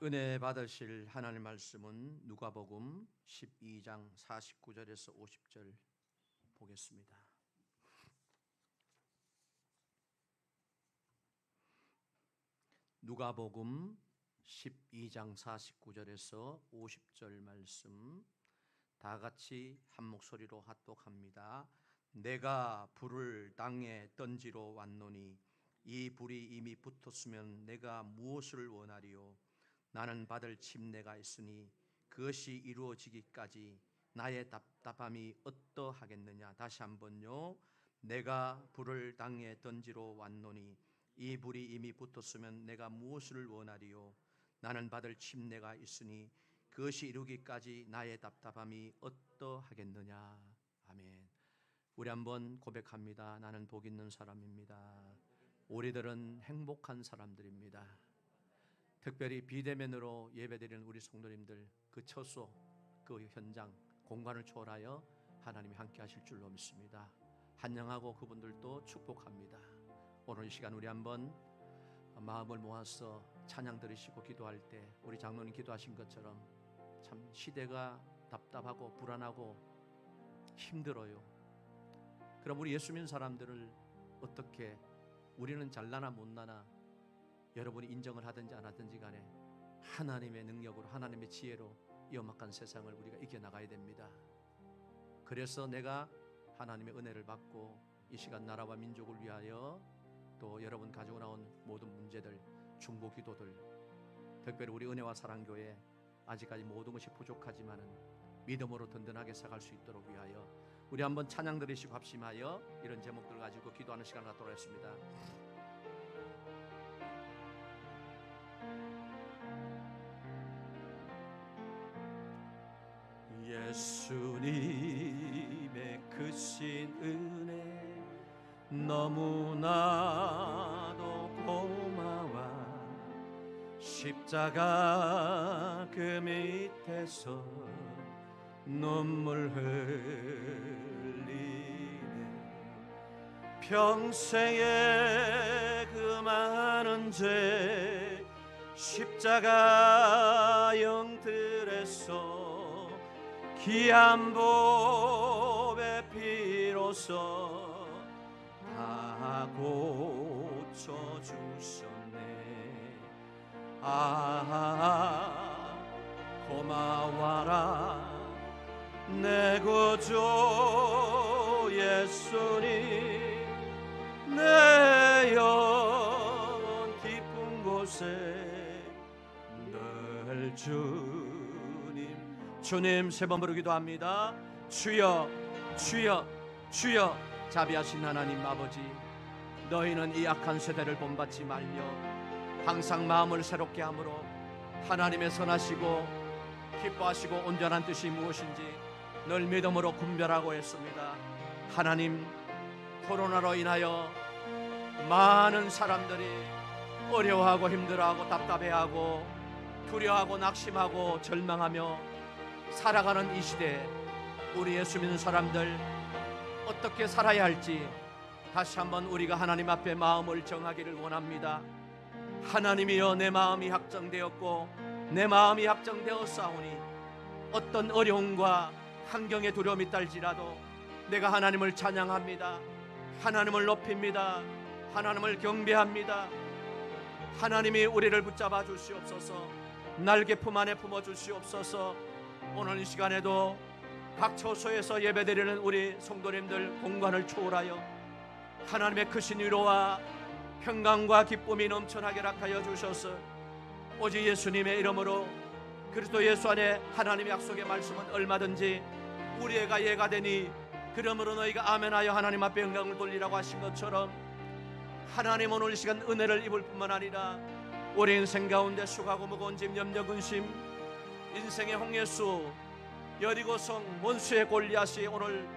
은혜 받으실 하나님의 말씀은 누가복음 12장 49절에서 50절 보겠습니다. 누가복음 12장 49절에서 50절 말씀 다 같이 한 목소리로 합독합니다. 내가 불을 땅에 던지러 왔노니 이 불이 이미 붙었으면 내가 무엇을 원하리요? 나는 받을 침례가 있으니 그것이 이루어지기까지 나의 답답함이 어떠하겠느냐. 다시 한번요. 내가 불을 땅에 던지러 왔노니 이 불이 이미 붙었으면 내가 무엇을 원하리요? 나는 받을 침례가 있으니 그것이 이루기까지 나의 답답함이 어떠하겠느냐. 아멘. 우리 한번 고백합니다. 나는 복 있는 사람입니다. 우리들은 행복한 사람들입니다. 특별히 비대면으로 예배드리는 우리 성도님들, 그 처소, 그 현장, 공간을 초월하여 하나님이 함께 하실 줄로 믿습니다. 환영하고 그분들도 축복합니다. 오늘 이 시간 우리 한번 마음을 모아서 찬양 들으시고 기도할 때 우리 장로님 기도하신 것처럼 참 시대가 답답하고 불안하고 힘들어요. 그럼 우리 예수 믿는 사람들을 어떻게, 우리는 잘나나 못나나 여러분이 인정을 하든지 안 하든지 간에 하나님의 능력으로, 하나님의 지혜로 이 험악한 세상을 우리가 이겨나가야 됩니다. 그래서 내가 하나님의 은혜를 받고 이 시간 나라와 민족을 위하여 또 여러분 가지고 나온 모든 문제들, 중보 기도들, 특별히 우리 은혜와 사랑교회 아직까지 모든 것이 부족하지만은 믿음으로 든든하게 살아갈 수 있도록 위하여 우리 한번 찬양 들으시고 합심하여 이런 제목들 가지고 기도하는 시간을 갖도록 하겠습니다. 예수님의 크신 은혜 너무나도 고마워. 십자가 그 밑에서 눈물 흘리네. 평생의 그 많은 죄 십자가 영들에서 귀한 보배 피로써 다 고쳐주셨네. 아, 고마워라 내 구주 예수님. 내 영혼 깊은 곳에 늘 주님 세 번 부르기도 합니다. 주여 주여 주여. 자비하신 하나님 아버지, 너희는 이 악한 세대를 본받지 말며 항상 마음을 새롭게 함으로 하나님의 선하시고 기뻐하시고 온전한 뜻이 무엇인지 늘 믿음으로 분별하고 했습니다. 하나님, 코로나로 인하여 많은 사람들이 어려워하고 힘들어하고 답답해하고 두려워하고 낙심하고 절망하며 살아가는 이 시대에 우리 예수 믿는 사람들 어떻게 살아야 할지 다시 한번 우리가 하나님 앞에 마음을 정하기를 원합니다. 하나님이여, 내 마음이 확정되었고 내 마음이 확정되었사오니 어떤 어려움과 환경에 두려움이 딸지라도 내가 하나님을 찬양합니다. 하나님을 높입니다. 하나님을 경배합니다. 하나님이 우리를 붙잡아 주시옵소서. 날개 품 안에 품어 주시옵소서. 오늘 이 시간에도 각 처소에서 예배드리는 우리 성도님들 공간을 초월하여 하나님의 크신 위로와 평강과 기쁨이 넘쳐나게 락하여 주셔서 오직 예수님의 이름으로, 그리스도 예수 안에 하나님의 약속의 말씀은 얼마든지 우리가 예가 되니 그러므로 너희가 아멘하여 하나님 앞에 영광을 돌리라고 하신 것처럼 하나님 오늘 이 시간 은혜를 입을 뿐만 아니라 우리 인생 가운데 수고하고 무거운 짐, 염려, 근심, 인생의 홍해수, 여리고성, 원수의 골리앗이 오늘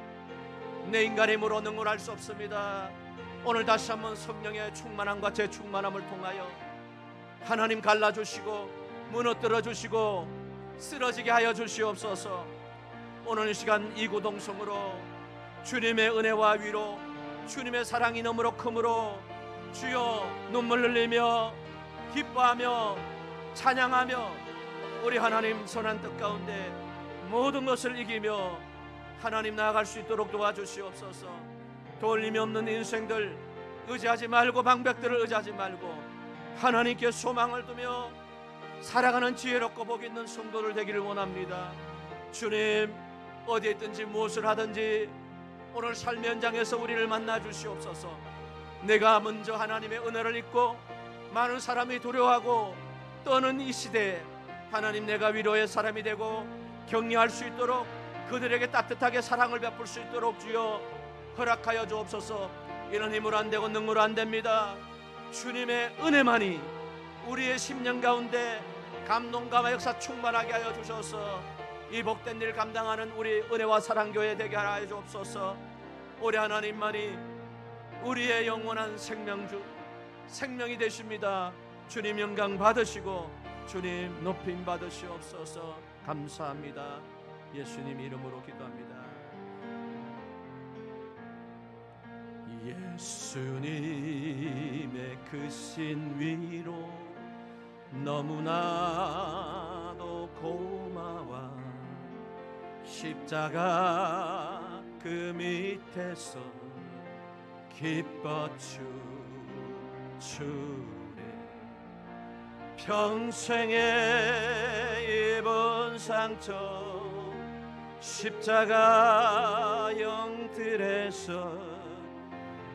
내 인간의 힘으로 능을할 수 없습니다. 오늘 다시 한번 성령의 충만함과 재충만함을 통하여 하나님 갈라주시고 무너뜨려 주시고 쓰러지게 하여 주시옵소서. 오늘 이 시간 이구동성으로 주님의 은혜와 위로, 주님의 사랑이 너무로 크므로 주여 눈물 흘리며 기뻐하며 찬양하며 우리 하나님 선한 뜻 가운데 모든 것을 이기며 하나님 나아갈 수 있도록 도와주시옵소서. 돌림이 없는 인생들 의지하지 말고, 방백들을 의지하지 말고 하나님께 소망을 두며 살아가는 지혜롭고 복 있는 성도들 되기를 원합니다. 주님, 어디에 있든지 무엇을 하든지 오늘 삶의 현장에서 우리를 만나 주시옵소서. 내가 먼저 하나님의 은혜를 입고 많은 사람이 두려워하고 떠는 이 시대에 하나님, 내가 위로의 사람이 되고 격려할 수 있도록 그들에게 따뜻하게 사랑을 베풀 수 있도록 주여 허락하여 주옵소서. 이는 힘으로 안 되고 능으로 안 됩니다. 주님의 은혜만이 우리의 심령 가운데 감동과 역사 충만하게 하여 주셔서 이 복된 일 감당하는 우리 은혜와 사랑교회 되게 하여 주옵소서. 우리 하나님만이 우리의 영원한 생명주, 생명이 되십니다. 주님 영광 받으시고 주님 높임 받으시옵소서. 감사합니다. 예수님 이름으로 기도합니다. 예수님의 크신 위로 너무나도 고마워. 십자가 그 밑에서 기뻐 주네. 평생에 입은 상처 십자가 영들에서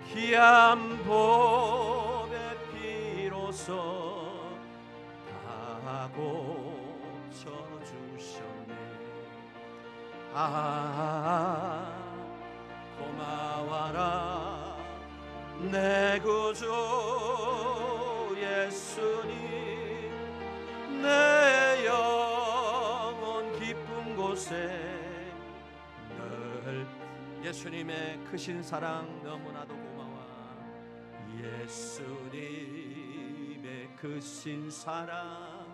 귀한 복의 피로써 다 고쳐주셨네. 고마워라 내 구주 예수님. 내 영혼 기쁜 곳에 늘 예수님의 크신 사랑 너무나도 고마워. 예수님의 크신 사랑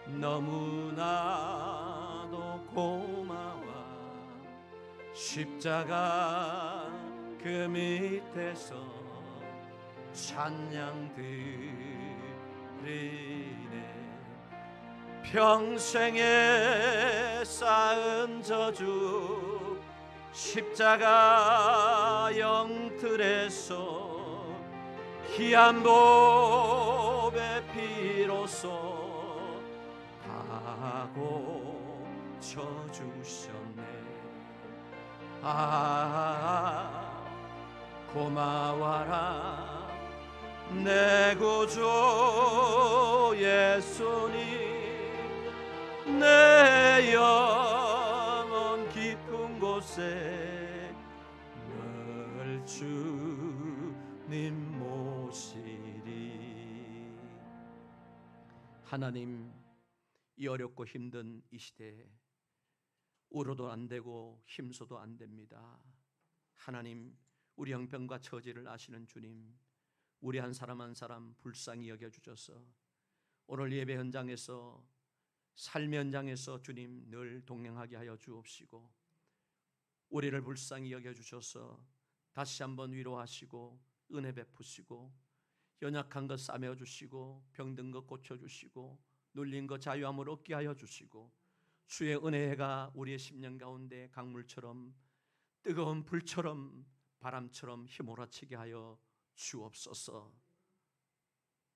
너무나도 고마워. 십자가 그 밑에서 찬양 드리네. 평생에 쌓은 저주 십자가 영틀에서 귀한 복의 피로써 다 고쳐주셨네. 고마워라 내 구주 예수님. 내 영혼 깊은 곳에 늘 주님 모시리. 하나님, 이 어렵고 힘든 이 시대에 울어도 안 되고 힘써도 안 됩니다. 하나님, 우리 형편과 처지를 아시는 주님, 우리 한 사람 한 사람 불쌍히 여겨주셔서 오늘 예배 현장에서, 삶의 현장에서 주님 늘 동행하게 하여 주옵시고, 우리를 불쌍히 여겨주셔서 다시 한번 위로하시고 은혜 베푸시고 연약한 것 싸매어주시고 병든 것 고쳐주시고 눌린 것 자유함을 얻게 하여 주시고, 주의 은혜가 우리의 심령 가운데 강물처럼 뜨거운 불처럼 바람처럼 휘몰아치게 하여 주옵소서.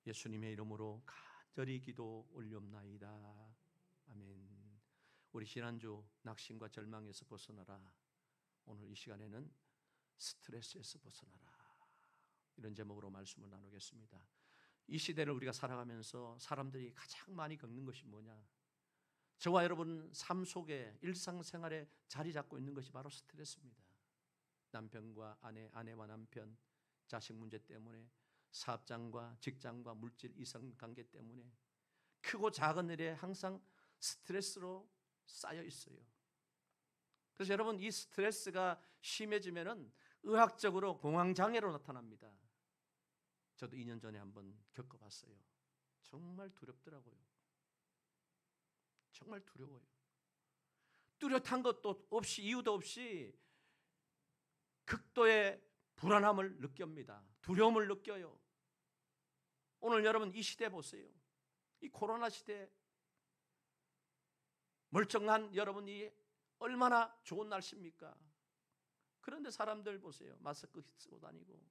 예수님의 이름으로 간절히 기도 올리옵나이다. 아멘. 우리 지난주 낙심과 절망에서 벗어나라. 오늘 이 시간에는 스트레스에서 벗어나라. 이런 제목으로 말씀을 나누겠습니다. 이 시대를 우리가 살아가면서 사람들이 가장 많이 겪는 것이 뭐냐? 저와 여러분 삶 속에 일상생활에 자리 잡고 있는 것이 바로 스트레스입니다. 남편과 아내, 아내와 남편, 자식 문제 때문에, 사업장과 직장과 물질 이성 관계 때문에 크고 작은 일에 항상 스트레스로 쌓여 있어요. 그래서 여러분, 이 스트레스가 심해지면은 의학적으로 공황장애로 나타납니다. 저도 2년 전에 한번 겪어봤어요. 정말 두렵더라고요. 정말 두려워요. 뚜렷한 것도 없이, 이유도 없이 극도의 불안함을 느낍니다. 두려움을 느껴요. 오늘 여러분 이 시대 보세요. 이 코로나 시대에 멀쩡한 여러분이 얼마나 좋은 날씨입니까? 그런데 사람들 보세요. 마스크 쓰고 다니고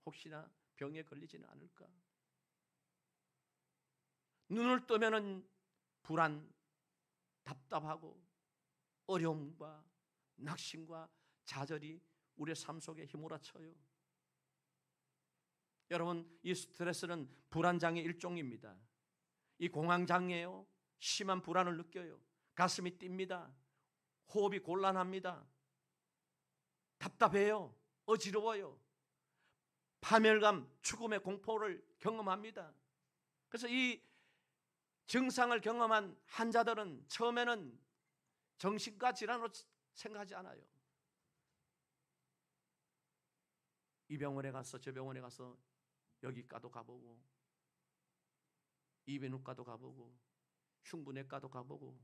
혹시나 병에 걸리지는 않을까? 눈을 뜨면은 불안, 답답하고 어려움과 낙심과 좌절이 우리의 삶 속에 휘몰아쳐요. 여러분, 이 스트레스는 불안장애 일종입니다. 이 공황장애요, 심한 불안을 느껴요. 가슴이 뜁니다. 호흡이 곤란합니다. 답답해요. 어지러워요. 파멸감, 죽음의 공포를 경험합니다. 그래서 이 증상을 경험한 환자들은 처음에는 정신과 질환으로 생각하지 않아요. 이 병원에 가서 저 병원에 가서 여기과도 가보고 이비인후과도 가보고 흉부내과도 가보고.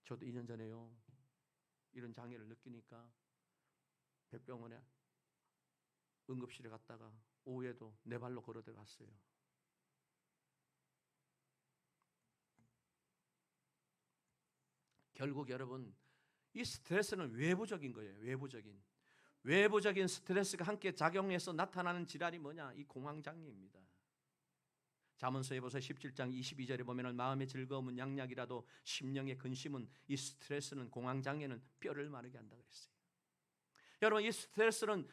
저도 2년 전에요, 이런 장애를 느끼니까 백병원에 응급실에 갔다가 오후에도 네 발로 걸어 들어갔어요. 결국 여러분, 이 스트레스는 외부적인 거예요. 외부적인 스트레스가 함께 작용해서 나타나는 질환이 뭐냐? 이 공황장애입니다. 잠언서에 보세요. 17장 22절에 보면 마음의 즐거움은 양약이라도 심령의 근심은, 이 스트레스는, 공황장애는 뼈를 마르게 한다 그랬어요. 여러분, 이 스트레스는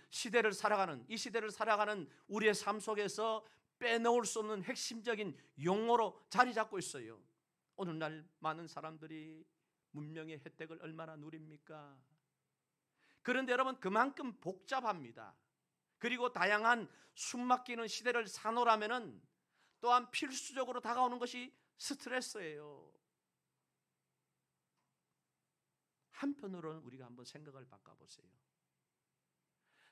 이 시대를 살아가는 우리의 삶 속에서 빼놓을 수 없는 핵심적인 용어로 자리 잡고 있어요. 오늘날 많은 사람들이 문명의 혜택을 얼마나 누립니까? 그런데 여러분, 그만큼 복잡합니다. 그리고 다양한 숨막히는 시대를 사노라면은 또한 필수적으로 다가오는 것이 스트레스예요. 한편으로는 우리가 한번 생각을 바꿔보세요.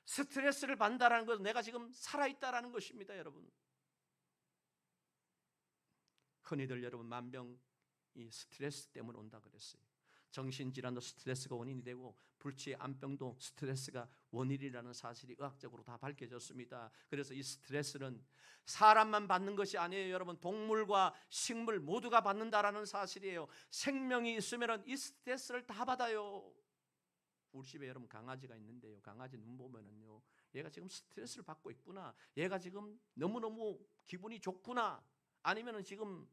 스트레스를 받는다는 것은 내가 지금 살아있다는 것입니다. 여러분, 흔히들 여러분 만병이 스트레스 때문에 온다 그랬어요. 정신질환도 스트레스가 원인이 되고 불치의 암병도 스트레스가 원인이라는 사실이 의학적으로 다 밝혀졌습니다. 그래서 이 스트레스는 사람만 받는 것이 아니에요. 여러분, 동물과 식물 모두가 받는다라는 사실이에요. 생명이 있으면 이 스트레스를 다 받아요. 우리 집에 여러분 강아지가 있는데요, 강아지 눈 보면은요, 얘가 지금 스트레스를 받고 있구나, 얘가 지금 너무너무 기분이 좋구나, 아니면은 지금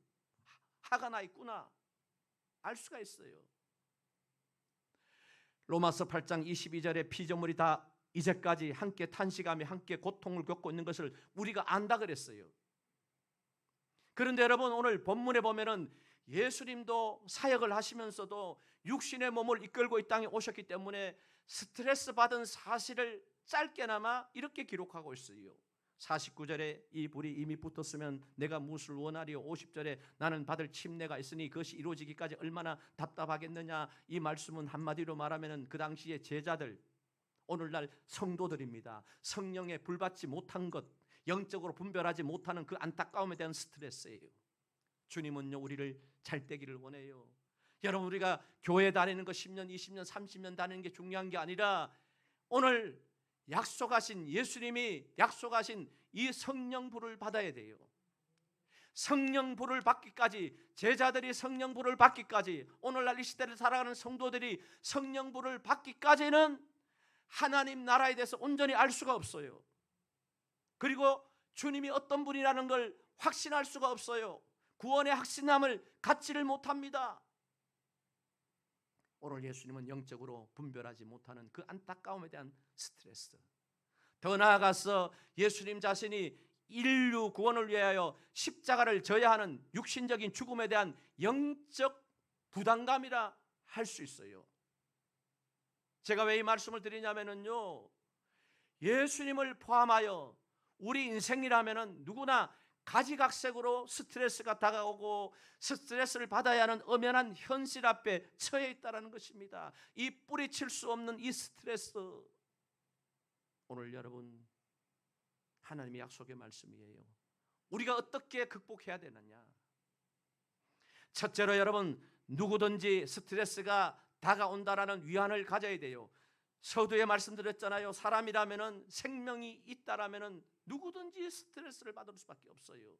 화가 나 있구나 알 수가 있어요. 로마서 8장 22절에 피조물이 다 이제까지 함께 탄식하며 함께 고통을 겪고 있는 것을 우리가 안다 그랬어요. 그런데 여러분, 오늘 본문에 보면은 예수님도 사역을 하시면서도 육신의 몸을 이끌고 이 땅에 오셨기 때문에 스트레스 받은 사실을 짧게나마 이렇게 기록하고 있어요. 49절에 이 불이 이미 붙었으면 내가 무엇을 원하리요. 50절에 나는 받을 침례가 있으니 그것이 이루어지기까지 얼마나 답답하겠느냐. 이 말씀은 한마디로 말하면 그 당시의 제자들, 오늘날 성도들입니다. 성령에 불받지 못한 것, 영적으로 분별하지 못하는 그 안타까움에 대한 스트레스예요. 주님은요, 우리를 잘 되기를 원해요. 여러분, 우리가 교회 다니는 거 10년, 20년, 30년 다니는 게 중요한 게 아니라 오늘 예수님이 약속하신 이 성령불을 받아야 돼요. 성령불을 받기까지, 제자들이 성령불을 받기까지, 오늘날 이 시대를 살아가는 성도들이 성령불을 받기까지는 하나님 나라에 대해서 온전히 알 수가 없어요. 그리고 주님이 어떤 분이라는 걸 확신할 수가 없어요. 구원의 확신함을 갖지를 못합니다. 오늘 예수님은 영적으로 분별하지 못하는 그 안타까움에 대한 스트레스, 더 나아가서 예수님 자신이 인류 구원을 위하여 십자가를 져야 하는 육신적인 죽음에 대한 영적 부담감이라 할 수 있어요. 제가 왜 이 말씀을 드리냐면요, 예수님을 포함하여 우리 인생이라면은 누구나 가지각색으로 스트레스가 다가오고 스트레스를 받아야 하는 엄연한 현실 앞에 처해 있다는 것입니다. 이 뿌리칠 수 없는 이 스트레스, 오늘 여러분 하나님의 약속의 말씀이에요. 우리가 어떻게 극복해야 되느냐? 첫째로 여러분, 누구든지 스트레스가 다가온다라는 위안을 가져야 돼요. 서두에 말씀드렸잖아요. 사람이라면은 생명이 있다라면은 누구든지 스트레스를 받을 수밖에 없어요.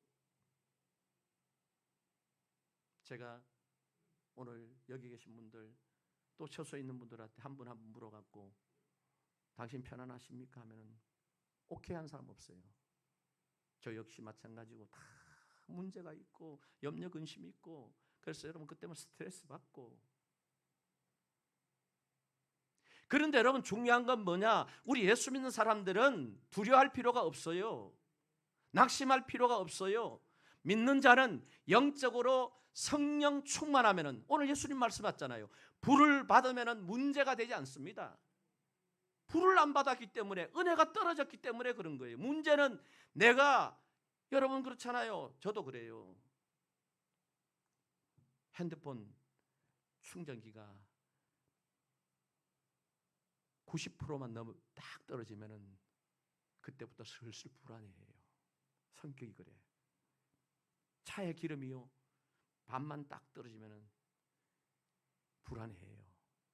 제가 오늘 여기 계신 분들 또 처소에 있는 분들한테 한 분 한 분 물어갖고 당신 편안하십니까 하면은 오케이 한 사람 없어요. 저 역시 마찬가지고 다 문제가 있고 염려 근심이 있고, 그래서 여러분 그때 뭐 스트레스 받고. 그런데 여러분 중요한 건 뭐냐? 우리 예수 믿는 사람들은 두려워할 필요가 없어요. 낙심할 필요가 없어요. 믿는 자는 영적으로 성령 충만하면은, 오늘 예수님 말씀 하셨잖아요. 불을 받으면은 문제가 되지 않습니다. 불을 안 받았기 때문에, 은혜가 떨어졌기 때문에 그런 거예요. 문제는 내가, 여러분 그렇잖아요. 저도 그래요. 핸드폰 충전기가 90%만 넘어 딱 떨어지면은 그때부터 슬슬 불안해해요. 성격이 그래. 차의 기름이요, 반만 딱 떨어지면은 불안해해요.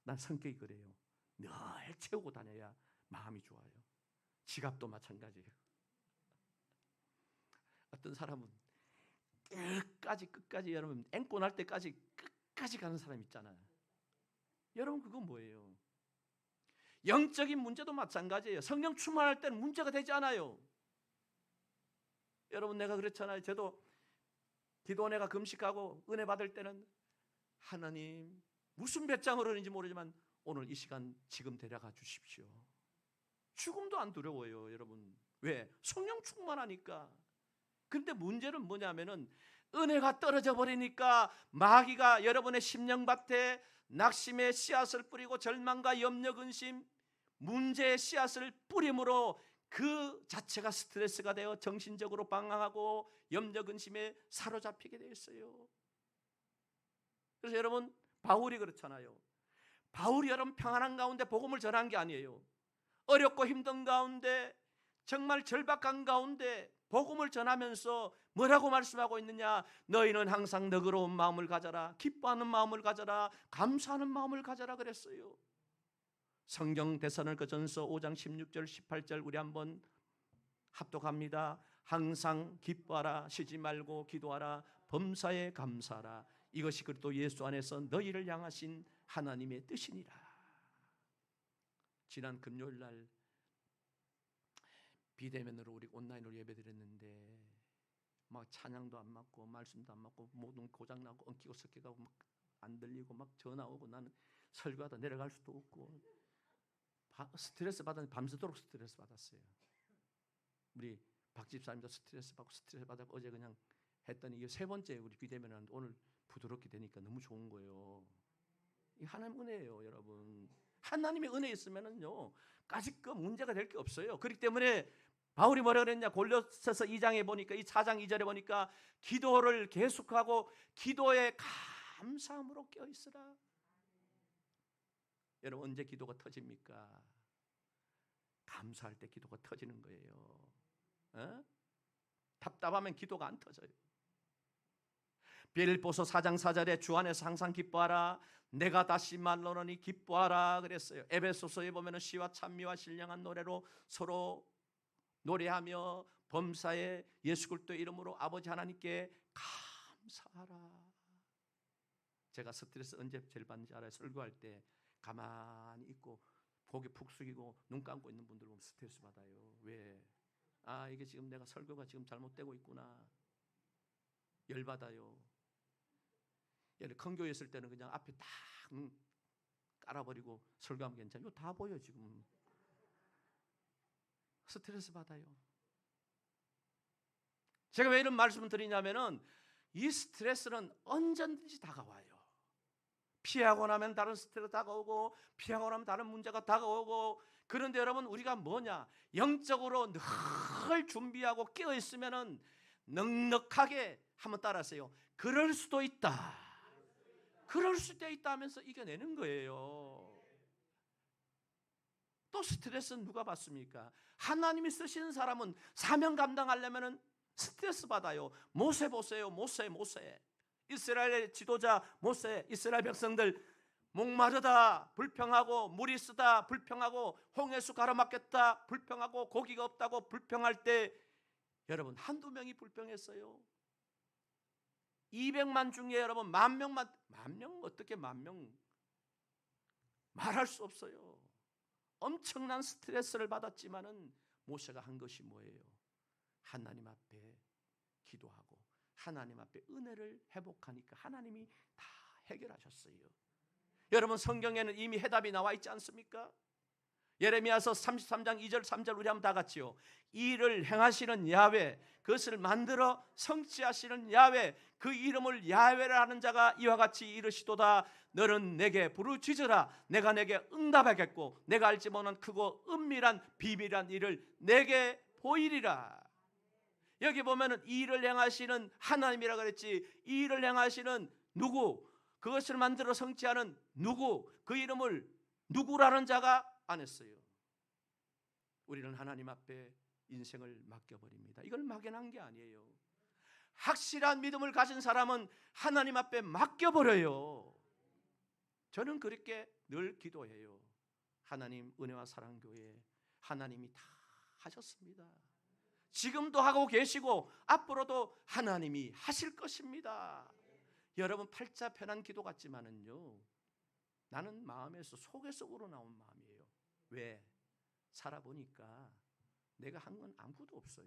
난 성격이 그래요. 늘 채우고 다녀야 마음이 좋아요. 지갑도 마찬가지예요. 어떤 사람은 끝까지 여러분 앵꼬 날 때까지 끝까지 가는 사람 있잖아요. 여러분 그건 뭐예요? 영적인 문제도 마찬가지예요. 성령 충만할 때는 문제가 되지 않아요. 여러분 내가 그렇잖아요. 저도 기도 내가 금식하고 은혜 받을 때는 하나님 무슨 배짱으로 하는지 모르지만 오늘 이 시간 지금 데려가 주십시오. 죽음도 안 두려워요, 여러분. 왜? 성령 충만하니까. 그런데 문제는 뭐냐면은 은혜가 떨어져 버리니까 마귀가 여러분의 심령밭에 낙심의 씨앗을 뿌리고 절망과 염려 근심, 문제의 씨앗을 뿌림으로 그 자체가 스트레스가 되어 정신적으로 방황하고 염려 근심에 사로잡히게 되어 있어요. 그래서 여러분 바울이 그렇잖아요. 바울이 여러분 평안한 가운데 복음을 전한 게 아니에요. 어렵고 힘든 가운데, 정말 절박한 가운데 복음을 전하면서 뭐라고 말씀하고 있느냐? 너희는 항상 너그러운 마음을 가져라, 기뻐하는 마음을 가져라, 감사하는 마음을 가져라 그랬어요. 성경 데살로니가전서 5장 16절 18절 우리 한번 합독합니다. 항상 기뻐하라, 쉬지 말고 기도하라, 범사에 감사하라. 이것이 그리스도 예수 안에서 너희를 향하신 하나님의 뜻이니라. 지난 금요일 날 비대면으로 우리 온라인으로 예배드렸는데 막 찬양도 안 맞고 말씀도 안 맞고 모든 고장 나고 엉키고 섞여가고 막 안 들리고 막 전화 오고, 나는 설교하다 내려갈 수도 없고 스트레스 받았는데 밤새도록 스트레스 받았어요. 우리 박 집사님도 스트레스 받고 어제 그냥 했더니 이게 세 번째 우리 비대면 하는데 오늘 부드럽게 되니까 너무 좋은 거예요. 이 하나님 은혜예요, 여러분. 하나님의 은혜 있으면은요 까짓 문제가 될 게 없어요. 그렇기 때문에 바울이 뭐라 그랬냐? 골로새서 2장에 보니까, 이 4장 2절에 보니까 기도를 계속하고 기도에 감사함으로 깨어 있으라. 여러분 언제 기도가 터집니까? 감사할 때 기도가 터지는 거예요. 답답하면 기도가 안 터져요. 빌립보서 4장 4절에 주 안에서 항상 기뻐하라, 내가 다시 말로노니 기뻐하라 그랬어요. 에베소서에 보면 시와 찬미와 신령한 노래로 서로 노래하며 범사에 예수 그리스도의 이름으로 아버지 하나님께 감사하라. 제가 스트레스 언제 제일 받는지 알아요? 설교할 때 가만히 있고 고개 푹 숙이고 눈 감고 있는 분들 보면 스트레스 받아요. 왜? 아, 이게 지금 내가 설교가 지금 잘못되고 있구나. 열받아요. 큰 교회 있을 때는 그냥 앞에 딱 깔아버리고 설교하면 괜찮아요. 이거 다 보여 지금. 스트레스 받아요. 제가 왜 이런 말씀을 드리냐면은 이 스트레스는 언제든지 다가와요. 피하고 나면 다른 스트레스 다가오고, 피하고 나면 다른 문제가 다가오고. 그런데 여러분 우리가 뭐냐? 영적으로 늘 준비하고 깨어 있으면은 넉넉하게 한번 따라하세요. 그럴 수도 있다. 그럴 수도 있다 하면서 이겨내는 거예요. 또 스트레스는 누가 받습니까? 하나님이 쓰시는 사람은 사명 감당하려면 스트레스 받아요. 모세 보세요. 모세. 이스라엘의 지도자 모세, 이스라엘 백성들 목마르다 불평하고, 물이 쓰다 불평하고, 홍해수 가로막혔다 불평하고, 고기가 없다고 불평할 때 여러분 한두 명이 불평했어요. 200만 중에 여러분 만 명 어떻게 만 명 말할 수 없어요. 엄청난 스트레스를 받았지만은 모세가 한 것이 뭐예요? 하나님 앞에 기도하고 하나님 앞에 은혜를 회복하니까 하나님이 다 해결하셨어요. 여러분 성경에는 이미 해답이 나와 있지 않습니까? 예레미야서 33장 2절 3절 우리 한번 다 같이요. 이를 행하시는 야훼, 그것을 만들어 성취하시는 야훼, 그 이름을 야훼라 하는 자가 이와 같이 이르시도다. 너는 내게 부르짖으라. 내가 내게 응답하겠고 내가 알지 못한 크고 은밀한 비밀한 일을 내게 보이리라. 여기 보면은 이 일을 행하시는 하나님이라 그랬지. 이 일을 행하시는 누구? 그것을 만들어 성취하는 누구? 그 이름을 누구라는 자가 안 했어요. 우리는 하나님 앞에 인생을 맡겨버립니다. 이걸 막연한 게 아니에요. 확실한 믿음을 가진 사람은 하나님 앞에 맡겨버려요. 저는 그렇게 늘 기도해요. 하나님, 은혜와 사랑교회 하나님이 다 하셨습니다. 지금도 하고 계시고 앞으로도 하나님이 하실 것입니다. 여러분 팔자 편한 기도 같지만은요, 나는 마음에서 속에서 우러나온 마음이에요. 왜? 살아보니까 내가 한 건 아무것도 없어요.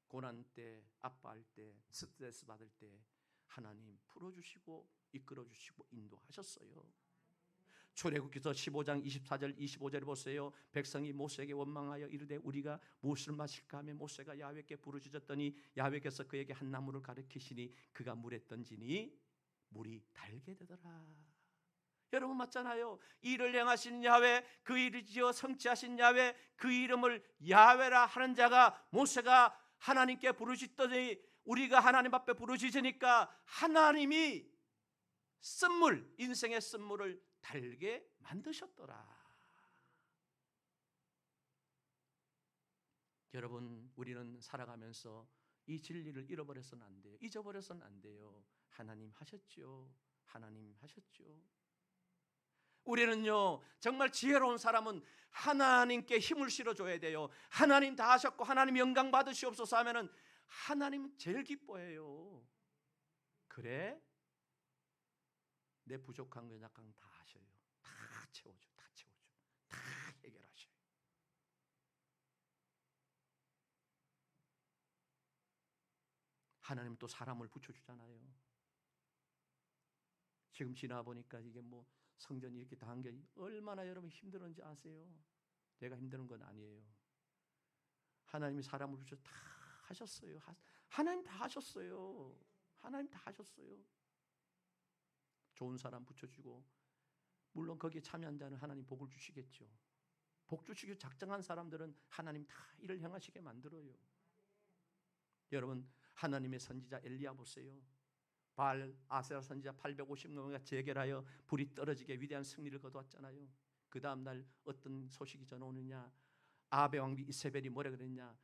고난 때, 아파할 때, 스트레스 받을 때 하나님 풀어주시고 이끌어주시고 인도하셨어요. 출애굽기서 15장 24절 25절을 보세요. 백성이 모세에게 원망하여 이르되 우리가 무엇을 마실까 하며 모세가 야훼께 부르짖었더니 야훼께서 그에게 한 나무를 가리키시니 그가 물에 던지니 물이 달게 되더라. 여러분 맞잖아요. 이를 행하신 야훼, 그 일을 지어 성취하신 야훼, 그 이름을 야훼라 하는 자가 모세가 하나님께 부르짖더니 우리가 하나님 앞에 부르짖으니까 하나님이 쓴물, 인생의 쓴물을 달게 만드셨더라. 여러분 우리는 살아가면서 이 진리를 잃어버려서는 안 돼요. 잊어버려서는 안 돼요. 하나님 하셨죠. 하나님 하셨죠. 우리는요 정말 지혜로운 사람은 하나님께 힘을 실어줘야 돼요. 하나님 다 하셨고 하나님 영광 받으시옵소서 하면은 하나님 제일 기뻐해요. 그래? 내 부족한 거 약간 다 하셔요. 다 채워줘, 다 채워줘, 다 해결하셔요. 하나님 또 사람을 붙여주잖아요. 지금 지나보니까 이게 뭐 성전이 이렇게 당한 게 얼마나 여러분 힘들었는지 아세요? 내가 힘드는 건 아니에요. 하나님이 사람을 붙여 다 하셨어요. 하나님 다 하셨어요. 하나님 다 하셨어요. 좋은 사람 붙여주고 물론 거기에 참여한 자는 하나님 복을 주시겠죠. 복 주시기 작정한 사람들은 하나님 다 일을 행하시게 만들어요. 여러분 하나님의 선지자 엘리야 보세요. 바알 아세라 선지자 850명과 재결하여 불이 떨어지게 위대한 승리를 거두었잖아요. 그 다음 날 어떤 소식이 전해오느냐? 아합의 왕비 이세벨이 뭐라 그랬냐?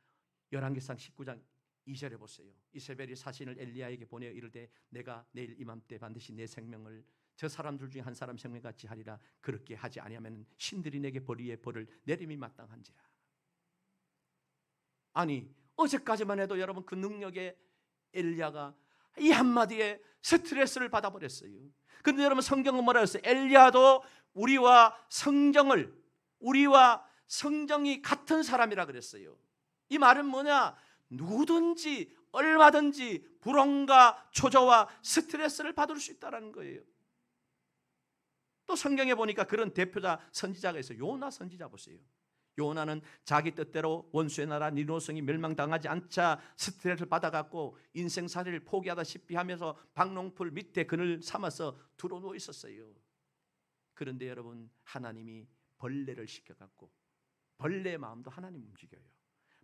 열왕기상 19장 2절에 보세요. 이세벨이 사신을 엘리야에게 보내어 이르되 내가 내일 이맘때 반드시 내 생명을 저 사람들 중에 한 사람 생명같이 하리라. 그렇게 하지 아니하면 신들이 내게 벌이의 벌을 내림이 마땅한지라. 아니 어제까지만 해도 여러분 그 능력의 엘리야가 이 한마디에 스트레스를 받아버렸어요. 그런데 여러분 성경은 뭐라 했어요? 엘리야도 우리와 성정이 같은 사람이라 그랬어요. 이 말은 뭐냐? 누구든지 얼마든지 불안과 초조와 스트레스를 받을 수 있다는 거예요. 또 성경에 보니까 그런 대표자 선지자가 있어요. 요나 선지자 보세요. 요나는 자기 뜻대로 원수의 나라 니누성이 멸망당하지 않자 스트레스를 받아갖고 인생살이를 포기하다시피 하면서 박농풀 밑에 그늘 삼아서 들어누워 있었어요. 그런데 여러분 하나님이 벌레를 시켜갖고 벌레의 마음도 하나님 움직여요.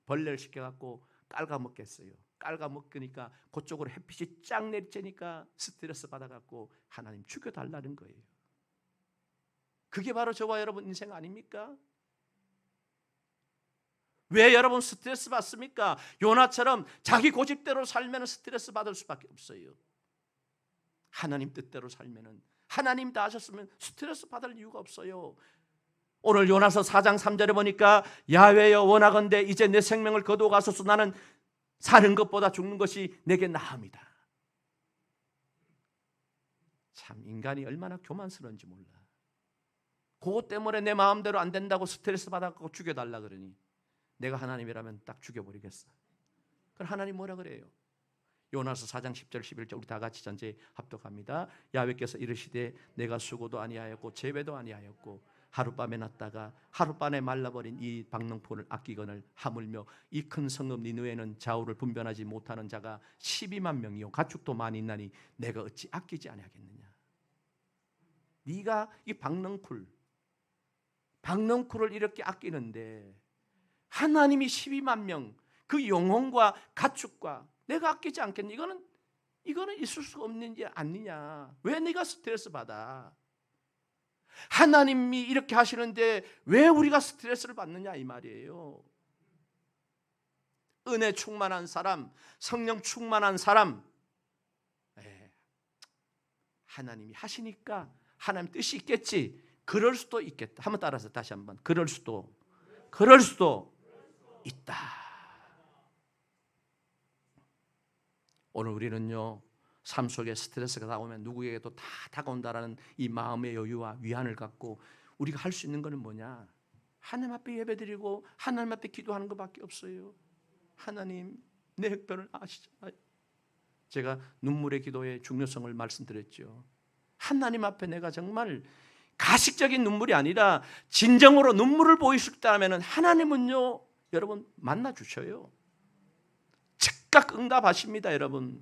벌레를 시켜갖고 깔아먹겠어요. 깔아먹으니까 그쪽으로 햇빛이 쫙 내리쬐니까 스트레스 받아갖고 하나님 죽여달라는 거예요. 그게 바로 저와 여러분 인생 아닙니까? 왜 여러분 스트레스 받습니까? 요나처럼 자기 고집대로 살면 스트레스 받을 수밖에 없어요. 하나님 뜻대로 살면 하나님 다 하셨으면 스트레스 받을 이유가 없어요. 오늘 요나서 4장 3절에 보니까 야훼여 원하건대 이제 내 생명을 거두어 가소서. 나는 사는 것보다 죽는 것이 내게 나음이다. 참 인간이 얼마나 교만스러운지 몰라. 그것 때문에 내 마음대로 안 된다고 스트레스 받아갖고 죽여달라 그러니 내가 하나님이라면 딱 죽여버리겠어. 그럼 하나님 뭐라 그래요? 요나서 4장 10절 11절 우리 다 같이 전제에 합독합니다. 야훼께서 이르시되 내가 수고도 아니하였고 재배도 아니하였고 하룻밤에 났다가 하룻밤에 말라버린 이 박농포를 아끼거늘 하물며 이 큰 성읍 니느웨는 좌우를 분변하지 못하는 자가 12만 명이요 가축도 많이 있나니 내가 어찌 아끼지 아니하겠느냐. 네가 이 박농쿨을 이렇게 아끼는데 하나님이 12만 명 그 영혼과 가축과 내가 아끼지 않겠니? 이거는 있을 수가 없는 게 아니냐. 왜 네가 스트레스 받아? 하나님이 이렇게 하시는데 왜 우리가 스트레스를 받느냐 이 말이에요. 은혜 충만한 사람, 성령 충만한 사람, 하나님이 하시니까 하나님 뜻이 있겠지. 그럴 수도 있겠다. 한번 따라서 다시 한번. 그럴 수도 있다. 오늘 우리는요, 삶 속에 스트레스가 나오면 누구에게도 다 다가온다라는 이 마음의 여유와 위안을 갖고 우리가 할 수 있는 것은 뭐냐? 하나님 앞에 예배드리고 하나님 앞에 기도하는 것밖에 없어요. 하나님, 내 흑변을 아시잖아요. 제가 눈물의 기도의 중요성을 말씀드렸죠. 하나님 앞에 내가 정말 가식적인 눈물이 아니라 진정으로 눈물을 보일 수 있다면 하나님은요, 여러분 만나 주셔요. 즉각 응답하십니다, 여러분.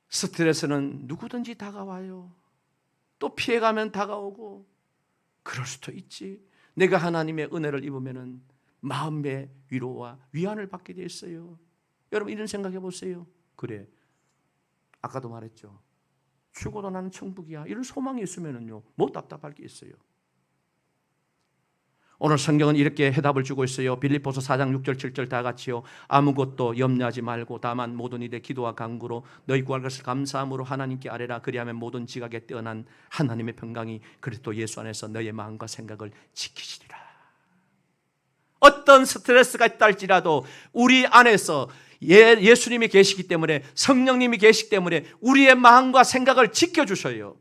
스트레스는 누구든지 다가와요. 또 피해가면 다가오고 그럴 수도 있지. 내가 하나님의 은혜를 입으면 마음의 위로와 위안을 받게 돼 있어요. 여러분 이런 생각해 보세요. 그래, 아까도 말했죠. 죽어도 나는 천국이야. 이런 소망이 있으면요, 뭐 답답할 게 있어요. 오늘 성경은 이렇게 해답을 주고 있어요. 빌립보서 4장 6절 7절 다 같이요. 아무것도 염려하지 말고 다만 모든 일에 기도와 간구로 너희 구할 것을 감사함으로 하나님께 아뢰라. 그리하면 모든 지각에 뛰어난 하나님의 평강이 그리스도 예수 안에서 너의 마음과 생각을 지키시리라. 어떤 스트레스가 있다 할지라도 우리 안에서 예수님이 계시기 때문에, 성령님이 계시기 때문에 우리의 마음과 생각을 지켜주셔요.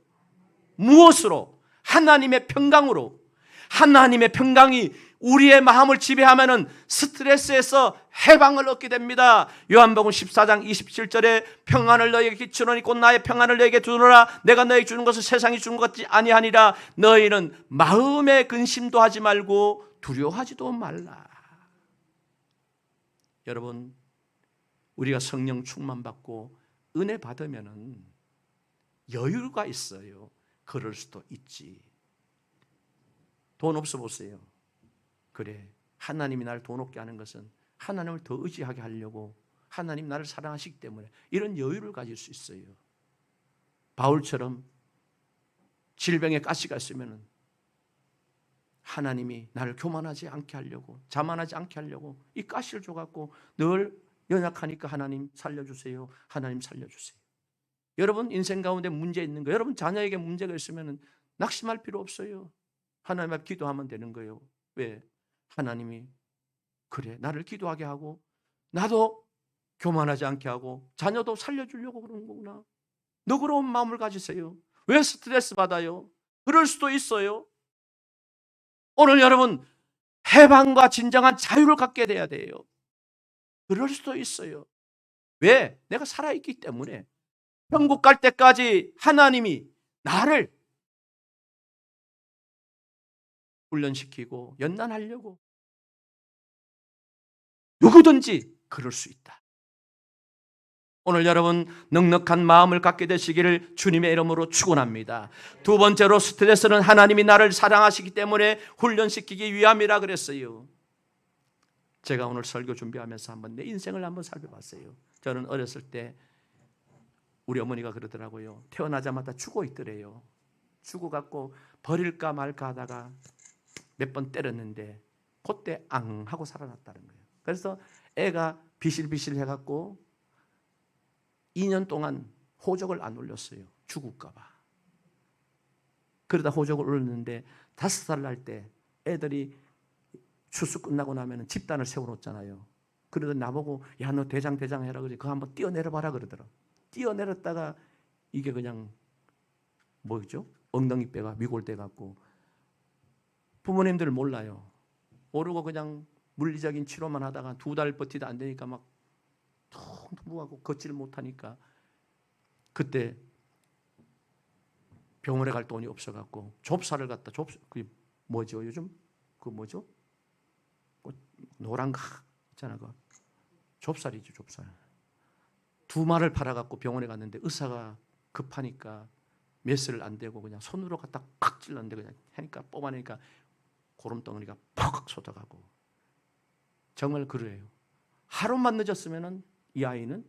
무엇으로? 하나님의 평강으로. 하나님의 평강이 우리의 마음을 지배하면 스트레스에서 해방을 얻게 됩니다. 요한복음 14장 27절에 평안을 너희에게 끼치노니 곧 나의 평안을 너희에게 두노라. 내가 너희에게 주는 것을 세상이 주는 것 같지 아니하니라. 너희는 마음의 근심도 하지 말고 두려워하지도 말라. 여러분, 우리가 성령 충만받고 은혜 받으면 여유가 있어요. 그럴 수도 있지. 돈 없어 보세요. 그래, 하나님이 나를 돈 없게 하는 것은 하나님을 더 의지하게 하려고, 하나님 나를 사랑하시기 때문에 이런 여유를 가질 수 있어요. 바울처럼 질병에 가시가 있으면 하나님이 나를 교만하지 않게 하려고, 자만하지 않게 하려고 이 가시를 줘갖고 늘 연약하니까 하나님 살려주세요, 하나님 살려주세요. 여러분 인생 가운데 문제 있는 거, 여러분 자녀에게 문제가 있으면 낙심할 필요 없어요. 하나님 앞에 기도하면 되는 거예요. 왜? 하나님이 그래, 나를 기도하게 하고 나도 교만하지 않게 하고 자녀도 살려주려고 그러는 거구나. 너그러운 마음을 가지세요. 왜 스트레스 받아요? 그럴 수도 있어요. 오늘 여러분 해방과 진정한 자유를 갖게 돼야 돼요. 그럴 수도 있어요. 왜? 내가 살아있기 때문에. 천국 갈 때까지 하나님이 나를 훈련시키고 연단하려고 누구든지 그럴 수 있다. 오늘 여러분 넉넉한 마음을 갖게 되시기를 주님의 이름으로 축원합니다. 두 번째로, 스트레스는 하나님이 나를 사랑하시기 때문에 훈련시키기 위함이라 그랬어요. 제가 오늘 설교 준비하면서 한번 내 인생을 한번 살펴봤어요. 저는 어렸을 때 우리 어머니가 그러더라고요. 태어나자마자 죽어 있더래요. 죽어갖고 버릴까 말까 하다가 몇 번 때렸는데 그때 앙 하고 살아났다는 거예요. 그래서 애가 비실비실 해갖고 2년 동안 호적을 안 올렸어요. 죽을까 봐. 그러다 호적을 올렸는데 5살 날 때 애들이 추수 끝나고 나면 집단을 세워놓잖아요. 그러다 나보고 야 너 대장 해라 그러지. 그거 한번 뛰어내려봐라 그러더라. 뛰어내렸다가 이게 그냥 뭐였죠? 엉덩이 뼈가 미골돼 갖고 부모님들 몰라요. 모르고 그냥 물리적인 치료만 하다가 2달 버티다 안 되니까 막 통통하고 걷지를 못하니까 그때 병원에 갈 돈이 없어갖고 좁사를 갖다 그게 뭐죠 요즘 그 뭐죠 노란 거 있잖아 그 좁쌀이죠 좁쌀 2마를 팔아갖고 병원에 갔는데 의사가 급하니까 메스를 안 대고 그냥 손으로 갖다 팍 찔렀는데 그냥 하니까 뽑아내니까 고름덩어리가 퍽 쏟아가고 정말 그래요. 하루만 늦었으면은 이 아이는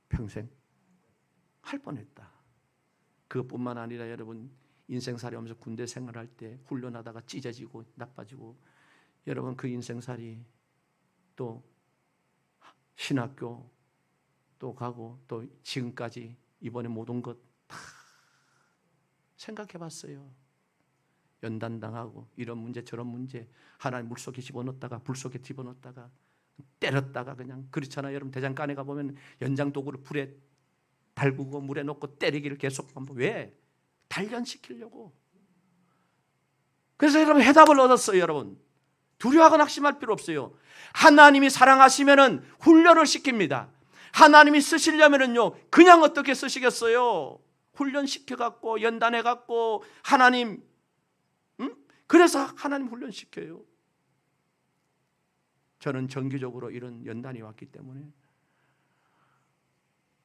평생 할 뻔했다. 그것뿐만 아니라 여러분 인생살이 하면서 군대 생활할 때 훈련하다가 찢어지고 나빠지고 여러분 그 인생살이 또 신학교 또 가고 또 지금까지 이번에 모든 것 다 생각해 봤어요. 연단당하고 이런 문제 저런 문제 하나님 물속에 집어넣었다가 불속에 집어넣었다가 때렸다가 그냥 그렇잖아요. 여러분 대장 간에 가보면 연장 도구를 불에 달구고 물에 넣고 때리기를 계속 한번 왜? 단련시키려고. 그래서 여러분 해답을 얻었어요. 여러분 두려워하고 낙심할 필요 없어요. 하나님이 사랑하시면은 훈련을 시킵니다. 하나님이 쓰시려면은요 그냥 어떻게 쓰시겠어요? 훈련시켜갖고 연단해갖고 하나님 그래서 하나님 훈련시켜요. 저는 정기적으로 이런 연단이 왔기 때문에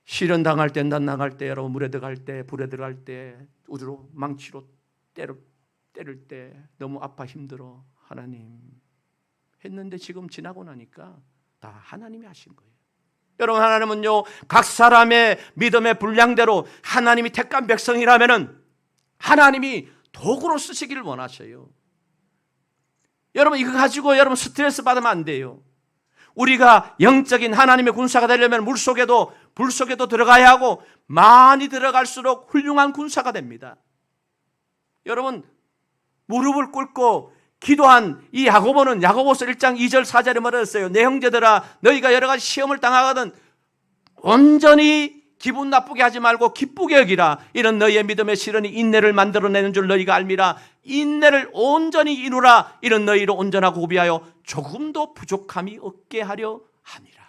시련 당할 때, 연단 나갈 때, 여러분 물에 들어갈 때, 불에 들어갈 때, 우주로 망치로 때릴 때 너무 아파 힘들어 하나님 했는데 지금 지나고 나니까 다 하나님이 하신 거예요. 여러분 하나님은요 각 사람의 믿음의 분량대로 하나님이 택한 백성이라면은 하나님이 도구로 쓰시기를 원하셔요. 여러분 이거 가지고 여러분 스트레스 받으면 안 돼요. 우리가 영적인 하나님의 군사가 되려면 물속에도 불속에도 들어가야 하고 많이 들어갈수록 훌륭한 군사가 됩니다. 여러분 무릎을 꿇고 기도한 이 야고보는 야고보서 1장 2절 4절에 말했어요. 내 형제들아 너희가 여러 가지 시험을 당하거든 온전히 기분 나쁘게 하지 말고 기쁘게 여기라. 이런 너희의 믿음의 시련이 인내를 만들어내는 줄 너희가 알미라. 인내를 온전히 이루라. 이런 너희로 온전하고 구비하여 조금도 부족함이 없게 하려 함이라.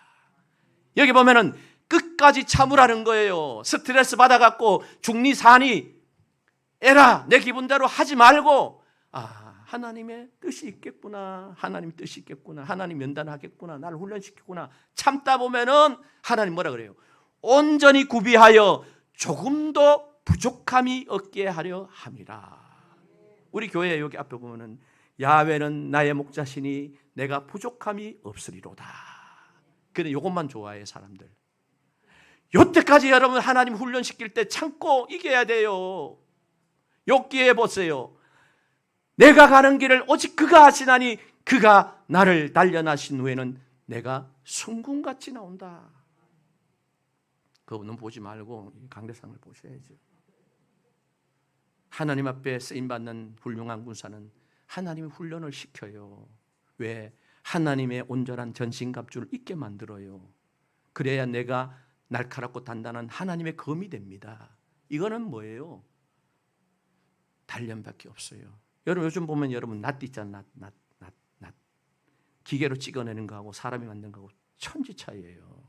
여기 보면은 끝까지 참으라는 거예요. 스트레스 받아갖고 중리사니 에라 내 기분대로 하지 말고 하나님의 뜻이 있겠구나. 하나님 뜻이 있겠구나. 하나님 연단하겠구나. 나를 훈련시켰구나. 참다 보면은 하나님 뭐라 그래요? 온전히 구비하여 조금도 부족함이 없게 하려 함이라. 우리 교회 여기 앞에 보면은 야훼는 나의 목자시니 내가 부족함이 없으리로다. 근데 이것만 좋아해 사람들. 여태까지 여러분 하나님 훈련시킬 때 참고 이겨야 돼요. 욥기에 보세요. 내가 가는 길을 오직 그가 하시나니 그가 나를 단련하신 후에는 내가 순금같이 나온다. 그분은 보지 말고 강대상을 보셔야죠. 하나님 앞에 쓰임받는 훌륭한 군사는 하나님이 훈련을 시켜요. 왜? 하나님의 온전한 전신갑주를 입게 만들어요. 그래야 내가 날카롭고 단단한 하나님의 검이 됩니다. 이거는 뭐예요? 단련밖에 없어요. 여러분 요즘 보면 여러분 낫 있잖아. 낫. 기계로 찍어내는 거하고 사람이 만든 거하고 천지 차이예요.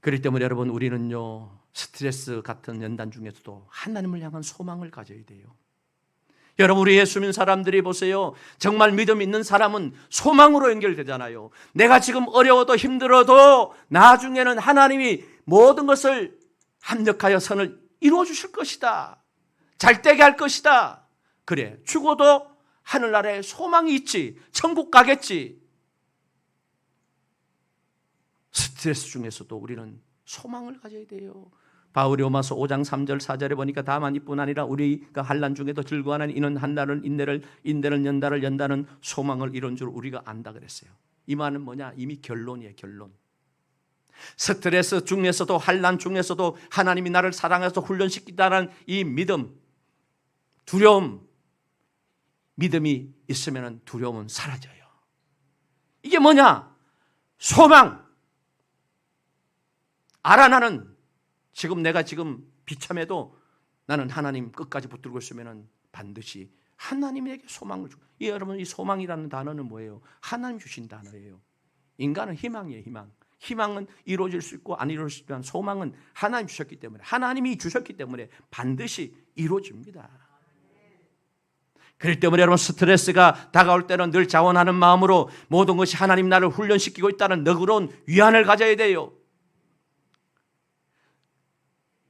그렇기 때문에 여러분 우리는요 스트레스 같은 연단 중에서도 하나님을 향한 소망을 가져야 돼요. 여러분 우리 예수 믿는 사람들이 보세요. 정말 믿음 있는 사람은 소망으로 연결되잖아요. 내가 지금 어려워도 힘들어도 나중에는 하나님이 모든 것을 합력하여 선을 이루어 주실 것이다. 잘 되게 할 것이다. 그래 죽어도 하늘나라에 소망이 있지. 천국 가겠지. 스트레스 중에서도 우리는 소망을 가져야 돼요. 바울이 로마서 5장 3절 4절에 보니까 다만 이뿐 아니라 우리가 환난 중에도 즐거워하는 이는 한날은 인내를 연다는 소망을 이룬 줄 우리가 안다 그랬어요. 이 말은 뭐냐? 이미 결론이에요. 결론. 스트레스 중에서도 환난 중에서도 하나님이 나를 사랑해서 훈련시키다는 이 믿음, 두려움, 믿음이 있으면 두려움은 사라져요. 이게 뭐냐? 소망. 알아 나는 지금 내가 비참해도 나는 하나님 끝까지 붙들고 있으면 반드시 하나님에게 소망을 주고. 여러분, 이 소망이라는 단어는 뭐예요? 하나님 주신 단어예요. 인간은 희망이에요. 희망. 희망은 이루어질 수 있고 안 이루어질 수 있지만 소망은 하나님 주셨기 때문에, 하나님이 주셨기 때문에 반드시 이루어집니다. 그렇기 때문에 여러분, 스트레스가 다가올 때는 늘 자원하는 마음으로 모든 것이 하나님 나를 훈련시키고 있다는 너그러운 위안을 가져야 돼요.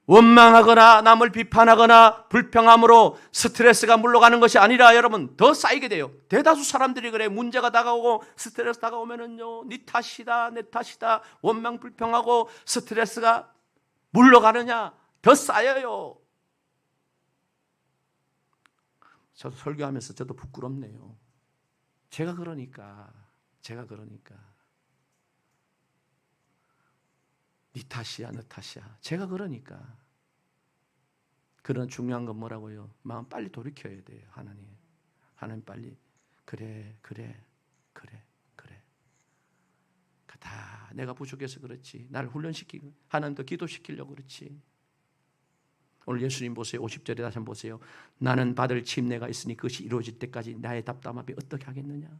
원망하거나 남을 비판하거나 불평함으로 스트레스가 물러가는 것이 아니라 여러분 더 쌓이게 돼요. 대다수 사람들이 그래. 문제가 다가오고 스트레스 다가오면은요, 네 탓이다 내 탓이다 원망 불평하고 스트레스가 물러가느냐? 더 쌓여요. 저도 설교하면서 저도 부끄럽네요. 제가 그러니까 네 탓이야 너 탓이야 제가 그러니까. 그런 중요한 건 뭐라고요? 마음 빨리 돌이켜야 돼요. 하나님 빨리 그래 다 내가 부족해서 그렇지, 나를 훈련시키고 하나님 더 기도시키려고 그렇지. 오늘 예수님 보세요. 50절에 다시 한번 보세요. 나는 받을 침례가 있으니 그것이 이루어질 때까지 나의 답답함이 어떻게 하겠느냐.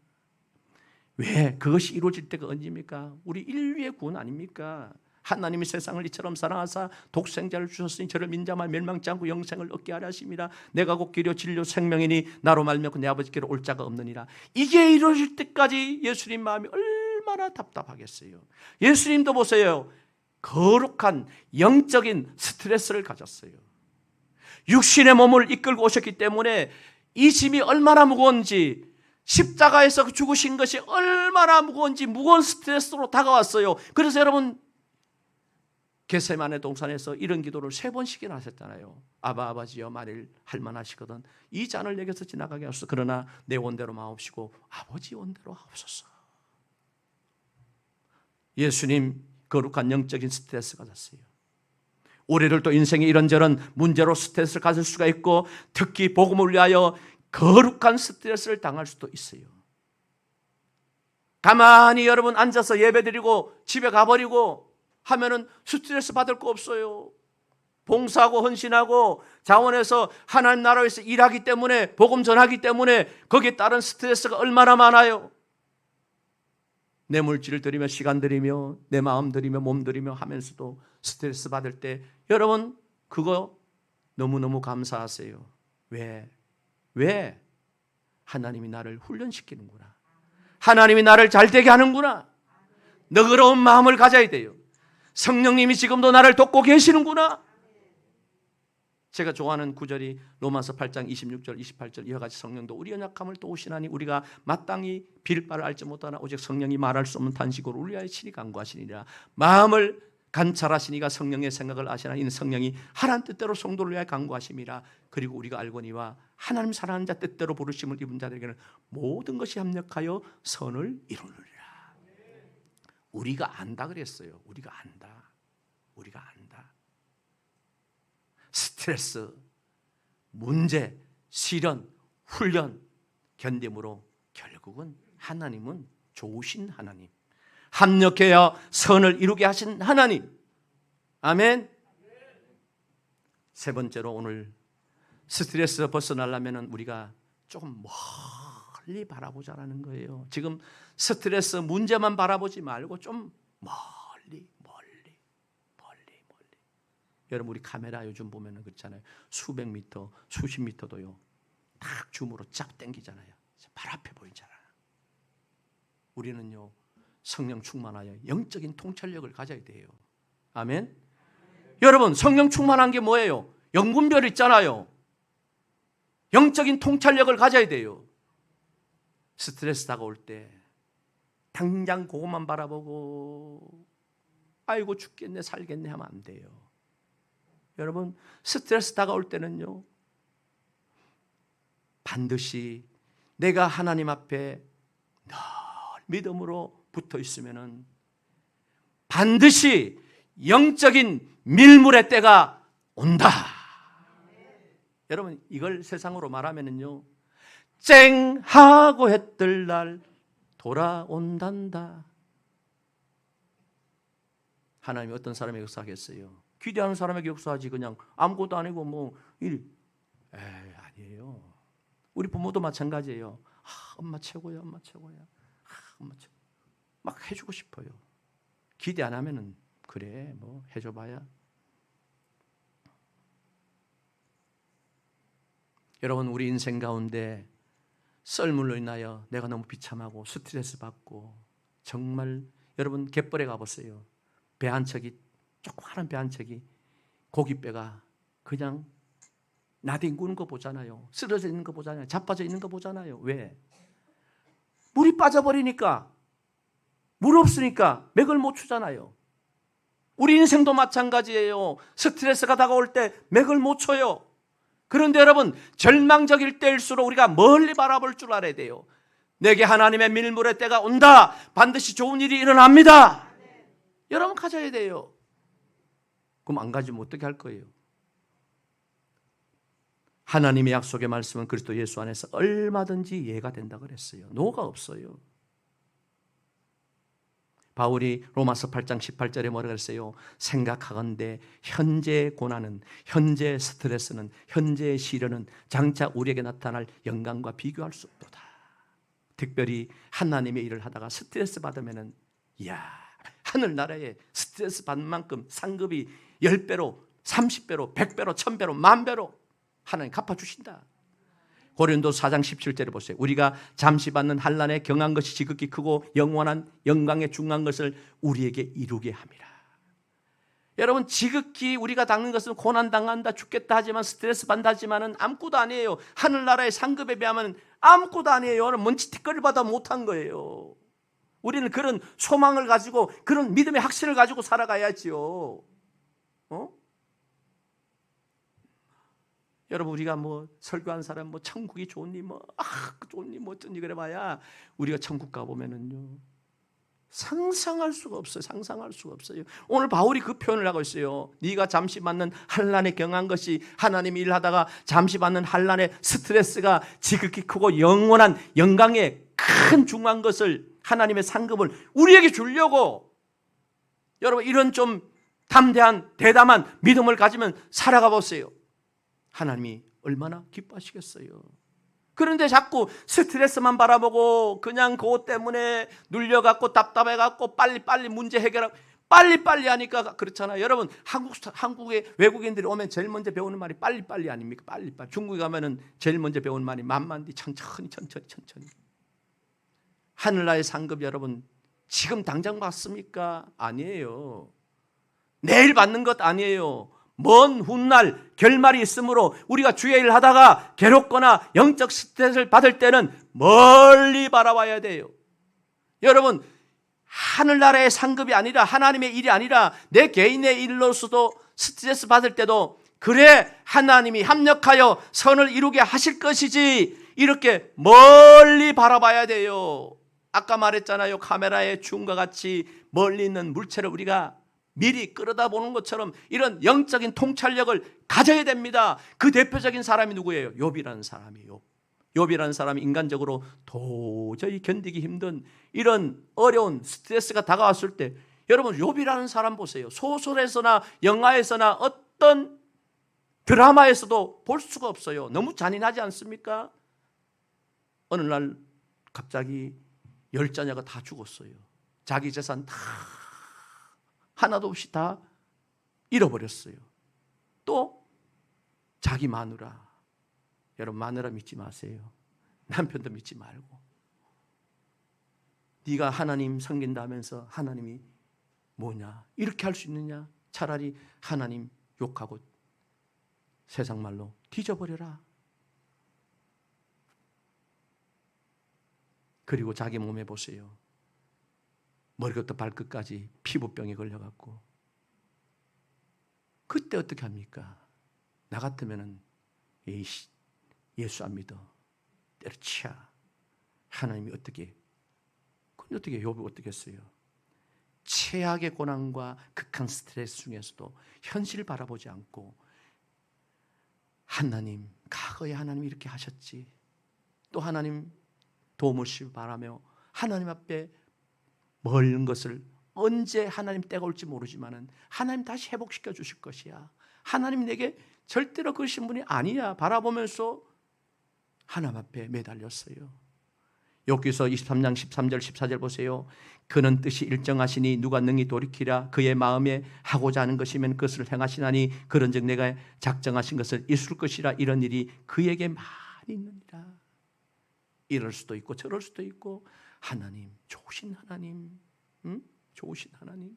왜? 그것이 이루어질 때가 언제입니까? 우리 인류의 구원 아닙니까? 하나님이 세상을 이처럼 사랑하사 독생자를 주셨으니 저를 민자만 멸망치 않고 영생을 얻게 하려 하심이라. 내가 곧 길이요 진리요 생명이니 나로 말미암아 내 아버지께로 올 자가 없느니라. 이게 이루어질 때까지 예수님 마음이 얼마나 답답하겠어요. 예수님도 보세요. 거룩한 영적인 스트레스를 가졌어요. 육신의 몸을 이끌고 오셨기 때문에 이 짐이 얼마나 무거운지, 십자가에서 죽으신 것이 얼마나 무거운지 무거운 스트레스로 다가왔어요. 그래서 여러분 겟세마네 동산에서 이런 기도를 3번씩이나 하셨잖아요. 아버지여 만일 할만하시거든 이 잔을 내게서 지나가게 하소서. 그러나 내 원대로 마옵시고 아버지 원대로 하옵소서. 예수님 거룩한 영적인 스트레스 가졌어요. 우리들도 인생에 이런저런 문제로 스트레스를 가질 수가 있고 특히 복음을 위하여 거룩한 스트레스를 당할 수도 있어요. 가만히 여러분 앉아서 예배드리고 집에 가버리고 하면은 스트레스 받을 거 없어요. 봉사하고 헌신하고 자원해서 하나님 나라에서 일하기 때문에, 복음 전하기 때문에 거기에 따른 스트레스가 얼마나 많아요. 내 물질을 들이며 시간 들이며 내 마음 들이며 몸 들이며 하면서도 스트레스 받을 때 여러분 그거 너무너무 감사하세요. 왜? 하나님이 나를 훈련시키는구나. 하나님이 나를 잘되게 하는구나. 너그러운 마음을 가져야 돼요. 성령님이 지금도 나를 돕고 계시는구나. 제가 좋아하는 구절이 로마서 8장 26절 28절 이와 같이 성령도 우리 연약함을 도우시나니 우리가 마땅히 빌 바를 알지 못하나 오직 성령이 말할 수 없는 탄식으로 우리 위하여 친히 간구하시니라. 마음을 관찰하시니가 성령의 생각을 아시나니 이는 성령이 하나님 뜻대로 성도를 위하여 간구하심이라. 그리고 우리가 알거니와 하나님 사랑하는 자 뜻대로 부르심을 입은 자들에게는 모든 것이 합력하여 선을 이루느니라. 우리가 안다 그랬어요. 우리가 안다. 스트레스, 문제, 시련, 훈련, 견딤으로 결국은 하나님은 좋으신 하나님, 합력해야 선을 이루게 하신 하나님. 아멘. 세 번째로 오늘 스트레스 벗어나려면 우리가 조금 멀리 바라보자라는 거예요. 지금 스트레스 문제만 바라보지 말고 좀 멀리. 여러분 우리 카메라 요즘 보면 그렇잖아요. 수백 미터, 수십 미터도요. 딱 줌으로 쫙 당기잖아요. 바로 앞에 보이잖아요. 우리는요 성령 충만하여 영적인 통찰력을 가져야 돼요. 아멘. 여러분 성령 충만한 게 뭐예요? 영분별 있잖아요. 영적인 통찰력을 가져야 돼요. 스트레스 다가올 때 당장 그것만 바라보고 아이고 죽겠네 살겠네 하면 안 돼요. 여러분, 스트레스 다가올 때는요, 반드시 내가 하나님 앞에 늘 믿음으로 붙어 있으면은 반드시 영적인 밀물의 때가 온다. 여러분, 이걸 세상으로 말하면은요, 쨍하고 해 뜰 날 돌아온단다. 하나님이 어떤 사람에게 역사하겠어요? 기대하는 사람에게 역사하지. 그냥 아무것도 아니고 뭐 아니에요. 우리 부모도 마찬가지예요. 엄마 최고야, 엄마 최고야. 엄마 최고. 막 해주고 싶어요. 기대 안 하면은 그래 뭐 해줘봐야. 여러분, 우리 인생 가운데 썰물로 인하여 내가 너무 비참하고 스트레스 받고, 정말 여러분 갯벌에 가보세요. 배 한 척이, 조그마한 배 한 척이 고깃배가 그냥 나뒹구는 거 보잖아요. 쓰러져 있는 거 보잖아요. 자빠져 있는 거 보잖아요. 왜? 물이 빠져버리니까, 물 없으니까 맥을 못 추잖아요. 우리 인생도 마찬가지예요. 스트레스가 다가올 때 맥을 못 쳐요. 그런데 여러분, 절망적일 때일수록 우리가 멀리 바라볼 줄 알아야 돼요. 내게 하나님의 밀물의 때가 온다. 반드시 좋은 일이 일어납니다. 여러분 가져야 돼요. 그럼 안 가지면 어떻게 할 거예요? 하나님의 약속의 말씀은 그리스도 예수 안에서 얼마든지 이해가 된다 그랬어요. 노가 없어요. 바울이 로마서 8장 18절에 뭐라 그랬어요? 생각하건대 현재의 고난은, 현재의 스트레스는, 현재의 시련은 장차 우리에게 나타날 영광과 비교할 수 없도다. 특별히 하나님의 일을 하다가 스트레스 받으면은, 이야, 하늘나라에 스트레스 받는 만큼 상급이 10배로, 30배로, 100배로, 1000배로, 10,000배로 하나님 갚아주신다. 고린도서 4장 17절에 보세요. 우리가 잠시 받는 환난에 경한 것이 지극히 크고 영원한 영광에 중한 것을 우리에게 이루게 함이라. 여러분, 지극히 우리가 당는 것은 고난당한다, 죽겠다 하지만, 스트레스 받는다 하지만은 아무것도 아니에요. 하늘나라의 상급에 비하면 아무것도 아니에요. 먼지티끌을 받아 못한 거예요. 우리는 그런 소망을 가지고, 그런 믿음의 확신을 가지고 살아가야지요. 여러분, 우리가 뭐 설교한 사람 뭐 천국이 좋니 좋니 어쩐지 그래봐야, 우리가 천국 가보면은요 상상할 수가 없어요. 상상할 수가 없어요. 오늘 바울이 그 표현을 하고 있어요. 네가 잠시 받는 환난에 경한 것이, 하나님이 일하다가 잠시 받는 환난의 스트레스가 지극히 크고 영원한 영광에 큰 중한 것을, 하나님의 상급을 우리에게 주려고. 여러분, 이런 좀 담대한 대담한 믿음을 가지면 살아가 보세요. 하나님이 얼마나 기뻐하시겠어요. 그런데 자꾸 스트레스만 바라보고 그냥 그것 때문에 눌려갖고 답답해갖고 빨리빨리 문제 해결하고 빨리빨리 하니까 그렇잖아요. 여러분, 한국에 외국인들이 오면 제일 먼저 배우는 말이 빨리빨리 아닙니까? 빨리빨리. 중국에 가면은 제일 먼저 배우는 말이 만만디, 천천히. 하늘나라의 상급, 여러분 지금 당장 받습니까? 아니에요. 내일 받는 것 아니에요. 먼 훗날 결말이 있으므로 우리가 주의 일을 하다가 괴롭거나 영적 스트레스를 받을 때는 멀리 바라봐야 돼요. 여러분, 하늘나라의 상급이 아니라, 하나님의 일이 아니라 내 개인의 일로서도 스트레스 받을 때도, 그래 하나님이 합력하여 선을 이루게 하실 것이지, 이렇게 멀리 바라봐야 돼요. 아까 말했잖아요. 카메라의 줌과 같이 멀리 있는 물체를 우리가 미리 끌어다 보는 것처럼 이런 영적인 통찰력을 가져야 됩니다. 그 대표적인 사람이 누구예요? 욥이라는 사람이에요. 욥이라는 사람이 인간적으로 도저히 견디기 힘든 이런 어려운 스트레스가 다가왔을 때, 여러분 욥이라는 사람 보세요. 소설에서나 영화에서나 어떤 드라마에서도 볼 수가 없어요. 너무 잔인하지 않습니까? 어느 날 갑자기 10자녀가 다 죽었어요. 자기 재산 다 하나도 없이 다 잃어버렸어요. 또 자기 마누라, 여러분 마누라 믿지 마세요. 남편도 믿지 말고. 네가 하나님 섬긴다면서 하나님이 뭐냐, 이렇게 할 수 있느냐? 차라리 하나님 욕하고 세상 말로 뒤져버려라. 그리고 자기 몸에 보세요. 머리부터 발끝까지 피부병에 걸려갖고 그때 어떻게 합니까? 나 같으면은 에이씨, 예수 안 믿어, 때려치워. 하나님이 어떻게, 근데 어떻게 욥이 어떻게 했어요? 최악의 고난과 극한 스트레스 중에서도 현실을 바라보지 않고 하나님, 과거에 하나님이 이렇게 하셨지, 또 하나님 도움을 바라며 하나님 앞에 멀는 것을, 언제 하나님 때가 올지 모르지만은 하나님 다시 회복시켜 주실 것이야, 하나님 내게 절대로 그러신 분이 아니야 바라보면서 하나님 앞에 매달렸어요. 욥기서 23장 13절 14절 보세요. 그는 뜻이 일정하시니 누가 능히 돌이키랴. 그의 마음에 하고자 하는 것이면 그것을 행하시나니 그런즉 내가 작정하신 것을 이룰 것이라. 이런 일이 그에게 많이 있느니라. 이럴 수도 있고 저럴 수도 있고, 하나님, 좋으신 하나님, 좋으신 하나님.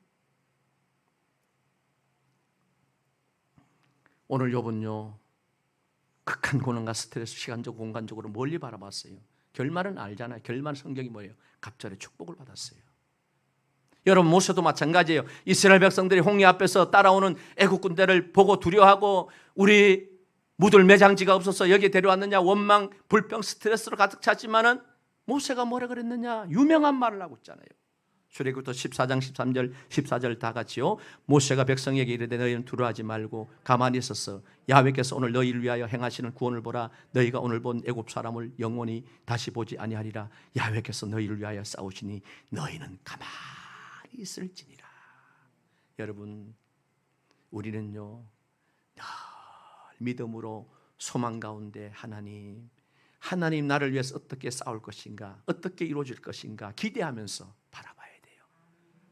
오늘 욥은요, 극한 고난과 스트레스, 시간적 공간적으로 멀리 바라봤어요. 결말은 알잖아요. 결말 성경이 뭐예요? 갑절의 축복을 받았어요. 여러분, 모세도 마찬가지예요. 이스라엘 백성들이 홍해 앞에서 따라오는 애국 군대를 보고 두려워하고 우리 묻을 매장지가 없어서 여기 데려왔느냐, 원망, 불평, 스트레스로 가득 찼지만은 모세가 뭐라 그랬느냐? 유명한 말을 하고 있잖아요. 출애굽기부터 14장 13절 14절 다 같이요. 모세가 백성에게 이르되 너희는 두려워하지 말고 가만히 있어서 야훼께서 오늘 너희를 위하여 행하시는 구원을 보라. 너희가 오늘 본 애굽 사람을 영원히 다시 보지 아니하리라. 야훼께서 너희를 위하여 싸우시니 너희는 가만히 있을지니라. 여러분, 우리는요 늘 믿음으로 소망 가운데 하나님 나를 위해서 어떻게 싸울 것인가, 어떻게 이루어질 것인가 기대하면서 바라봐요.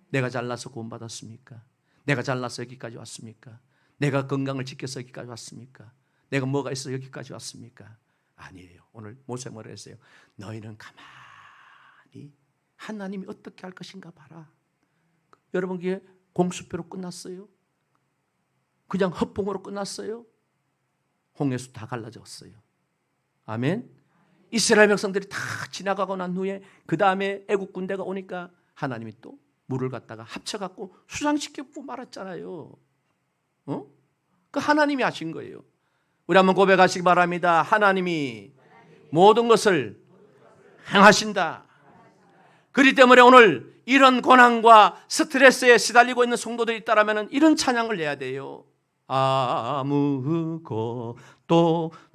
내가 잘나서 구원받았습니까? 내가 잘나서 여기까지 왔습니까? 내가 건강을 지켜서 여기까지 왔습니까? 내가 뭐가 있어 여기까지 왔습니까? 아니에요. 오늘 모세 뭐라 했어요? 너희는 가만히 하나님이 어떻게 할 것인가 봐라. 여러분, 그게 공수표로 끝났어요? 그냥 헛봉으로 끝났어요? 홍해수 다 갈라졌어요. 아멘. 이스라엘 백성들이 다 지나가고 난 후에 그 다음에 애국 군대가 오니까 하나님이 또 물을 갖다가 합쳐갖고 수상시키고 말았잖아요. 그 하나님이 하신 거예요. 우리 한번 고백하시기 바랍니다. 하나님이 모든 것을 행하신다. 그렇기 때문에 오늘 이런 고난과 스트레스에 시달리고 있는 성도들이 있다면 이런 찬양을 내야 돼요. 아무것도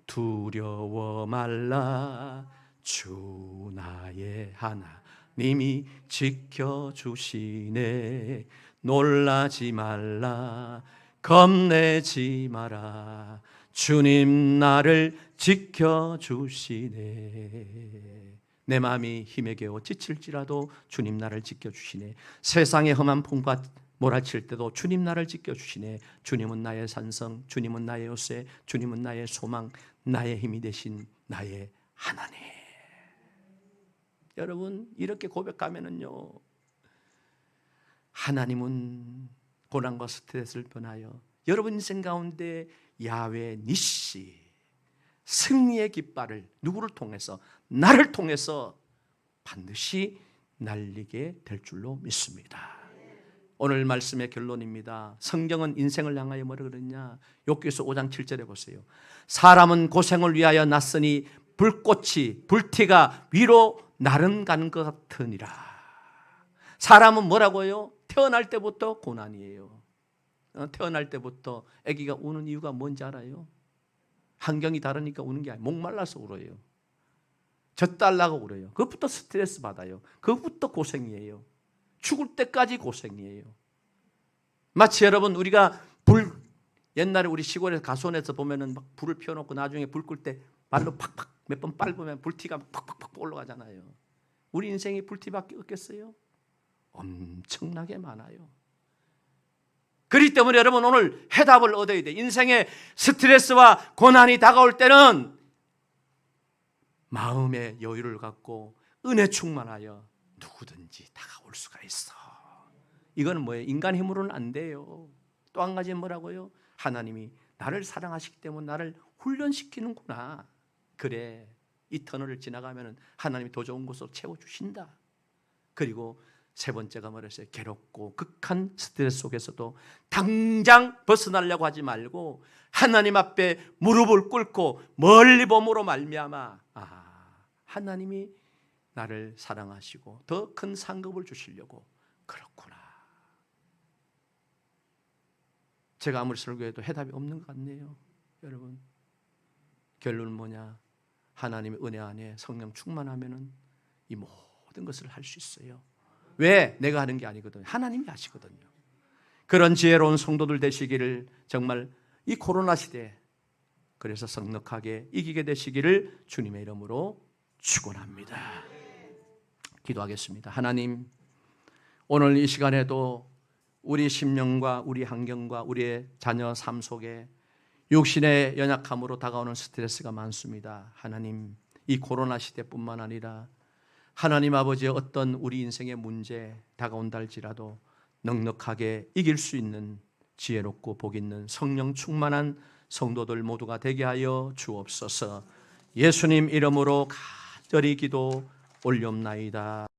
두려워 말라. 주 나의 하나님이 지켜주시네. 놀라지 말라. 겁내지 마라. 주님 나를 지켜주시네. 내 마음이 힘에 겨워 지칠지라도 주님 나를 지켜주시네. 세상의 험한 풍파 몰아칠 때도 주님 나를 지켜주시네. 주님은 나의 산성, 주님은 나의 요새, 주님은 나의 소망, 나의 힘이 되신 나의 하나님. 여러분, 이렇게 고백하면은요, 하나님은 고난과 스트레스를 변하여 여러분 인생 가운데 야훼 니시, 승리의 깃발을 누구를 통해서? 나를 통해서 반드시 날리게 될 줄로 믿습니다. 오늘 말씀의 결론입니다. 성경은 인생을 향하여 뭐라 그러냐? 욥기서 5장 7절에 보세요. 사람은 고생을 위하여 났으니 불꽃이, 불티가 위로 나른가는 것 같으니라. 사람은 뭐라고요? 태어날 때부터 고난이에요. 태어날 때부터 아기가 우는 이유가 뭔지 알아요? 환경이 다르니까 우는 게 아니에요. 목말라서 울어요. 젖달라고 울어요. 그것부터 스트레스 받아요. 그것부터 고생이에요. 죽을 때까지 고생이에요. 마치 여러분, 우리가 옛날에 우리 시골에서 가수원에서 보면은 막 불을 피워놓고 나중에 불 끌 때 발로 팍팍 몇 번 밟으면 불티가 팍팍팍 올라가잖아요. 우리 인생이 불티밖에 없겠어요? 엄청나게 많아요. 그렇기 때문에 여러분, 오늘 해답을 얻어야 돼. 인생의 스트레스와 고난이 다가올 때는 마음의 여유를 갖고 은혜 충만하여 누구든지 다가올 수가 있어. 이거는 뭐예요? 인간 힘으로는 안 돼요. 또 한 가지는 뭐라고요? 하나님이 나를 사랑하시기 때문에 나를 훈련시키는구나. 그래, 이 터널을 지나가면 하나님이 더 좋은 곳으로 채워주신다. 그리고 세 번째가 뭐랬어요? 괴롭고 극한 스트레스 속에서도 당장 벗어나려고 하지 말고 하나님 앞에 무릎을 꿇고 멀리 봄으로 말미암아 하나님이 나를 사랑하시고 더 큰 상급을 주시려고 그렇구나. 제가 아무리 설교해도 해답이 없는 것 같네요. 여러분, 결론은 뭐냐? 하나님의 은혜 안에 성령 충만하면은 이 모든 것을 할 수 있어요. 왜? 내가 하는 게 아니거든요. 하나님이 하시거든요. 그런 지혜로운 성도들 되시기를 정말 이 코로나 시대에 그래서 넉넉하게 이기게 되시기를 주님의 이름으로 축원합니다. 기도하겠습니다. 하나님, 오늘 이 시간에도 우리 심령과 우리 환경과 우리의 자녀 삶 속에 육신의 연약함으로 다가오는 스트레스가 많습니다. 하나님, 이 코로나 시대뿐만 아니라 하나님 아버지의 어떤 우리 인생의 문제 다가온다 할지라도 넉넉하게 이길 수 있는 지혜롭고 복 있는 성령 충만한 성도들 모두가 되게 하여 주옵소서. 예수님 이름으로 간절히 기도 올리옵나이다.